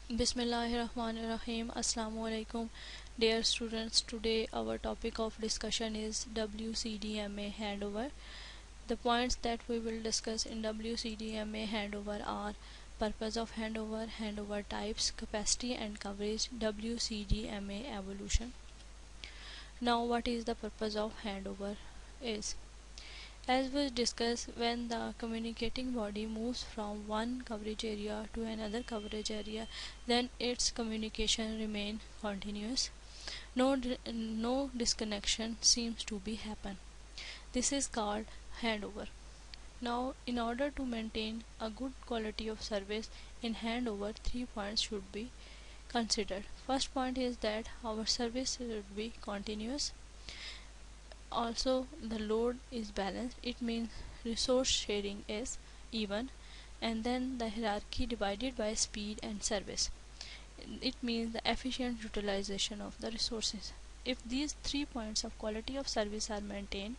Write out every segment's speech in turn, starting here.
Bismillahirrahmanirrahim. Assalamu alaikum. Dear students, today our topic of discussion is WCDMA handover. The points that we will discuss in WCDMA handover are purpose of handover, handover types, capacity and coverage, WCDMA evolution. Now, what is the purpose of handover is? As we discussed, when the communicating body moves from one coverage area to another coverage area, then its communication remain continuous. No disconnection seems to be happen. This is called handover. Now, in order to maintain a good quality of service in handover, 3 points should be considered. First point is that our service should be continuous. Also, the load is balanced. It means resource sharing is even, and then the hierarchy divided by speed and service. It means the efficient utilization of the resources. If these 3 points of quality of service are maintained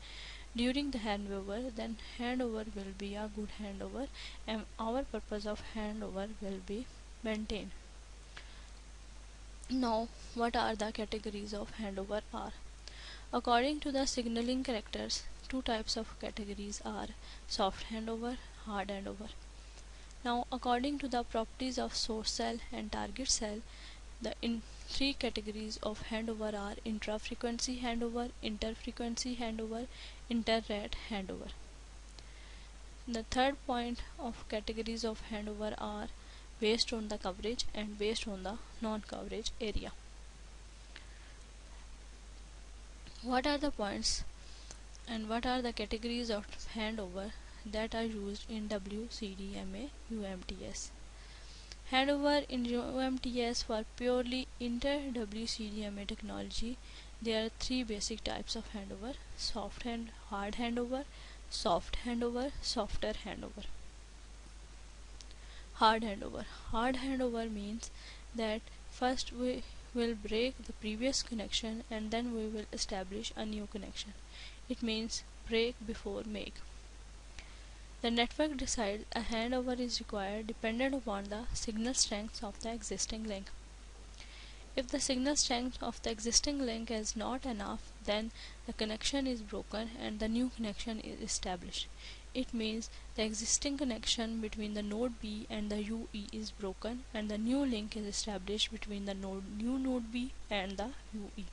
during the handover, then handover will be a good handover and our purpose of handover will be maintained. Now, what are the categories of handover are? According to the signaling characters, two types of categories are soft handover, hard handover. Now, according to the properties of source cell and target cell, the three categories of handover are intra-frequency handover, inter-frequency handover, inter-rate handover. The third point of categories of handover are based on the coverage and based on the non-coverage area. What are the points and what are the categories of handover that are used in WCDMA UMTS? Handover in UMTS for purely inter WCDMA technology, there are three basic types of handover: hard handover, soft handover, softer handover. Hard handover. Hard handover means that first we will break the previous connection and then we will establish a new connection. It means break before make. The network decides a handover is required dependent upon the signal strength of the existing link. If the signal strength of the existing link is not enough, then the connection is broken and the new connection is established. It means the existing connection between the node B and the UE is broken and the new link is established between the new node B and the UE.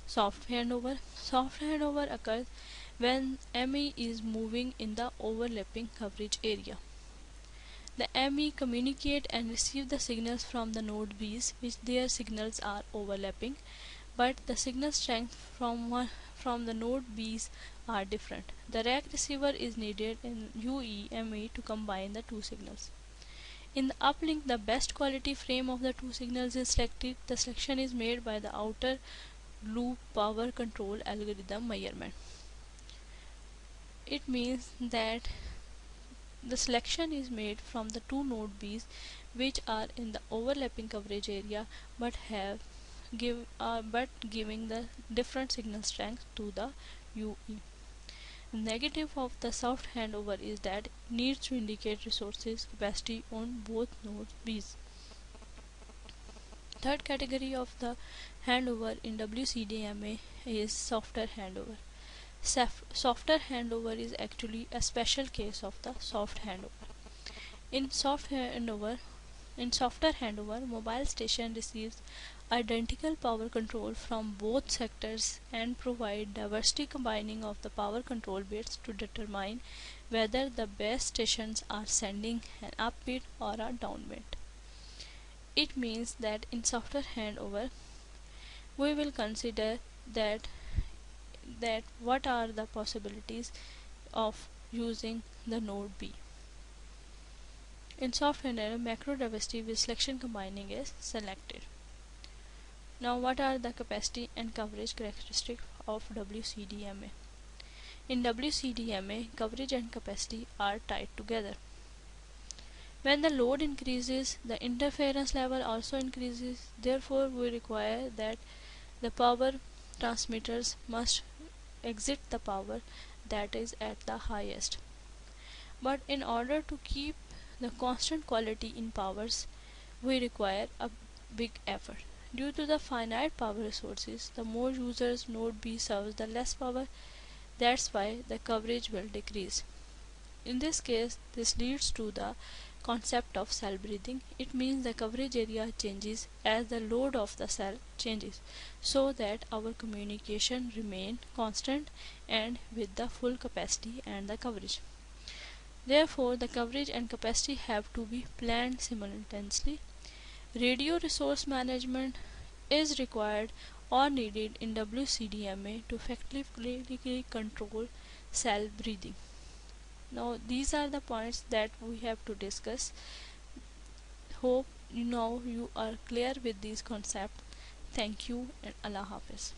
Soft handover. Soft handover occurs when ME is moving in the overlapping coverage area. The ME communicate and receive the signals from the node B's, which their signals are overlapping, but the signal strength from the node B's are different. The rack receiver is needed in UE-ME to combine the two signals. In the uplink, the best quality frame of the two signals is selected. The selection is made by the outer loop power control algorithm measurement. It means that the selection is made from the two node B's which are in the overlapping coverage area but giving the different signal strength to the UE. Negative of the soft handover is that it needs to indicate resources capacity on both node B's. Third category of the handover in WCDMA is softer handover. Softer handover is actually a special case of the soft handover. In softer handover, mobile station receives identical power control from both sectors and provide diversity combining of the power control bits to determine whether the base stations are sending an up bit or a down bit. It means that in softer handover, we will consider that what are the possibilities of using the node B. In soft handover, macro diversity with selection combining is selected. Now, what are the capacity and coverage characteristics of WCDMA? In WCDMA, coverage and capacity are tied together. When the load increases, the interference level also increases. Therefore, we require that the power transmitters must exit the power that is at the highest. But in order to keep the constant quality in powers, we require a big effort. Due to the finite power resources, the more users node B serves, the less power. That's why the coverage will decrease. In this case, this leads to the concept of cell breathing. It means the coverage area changes as the load of the cell changes, so that our communication remain constant and with the full capacity and the coverage. Therefore, the coverage and capacity have to be planned simultaneously. Radio resource management is required or needed in WCDMA to effectively control cell breathing. Now, these are the points that we have to discuss. Hope you are clear with these concepts. Thank you and Allah Hafiz.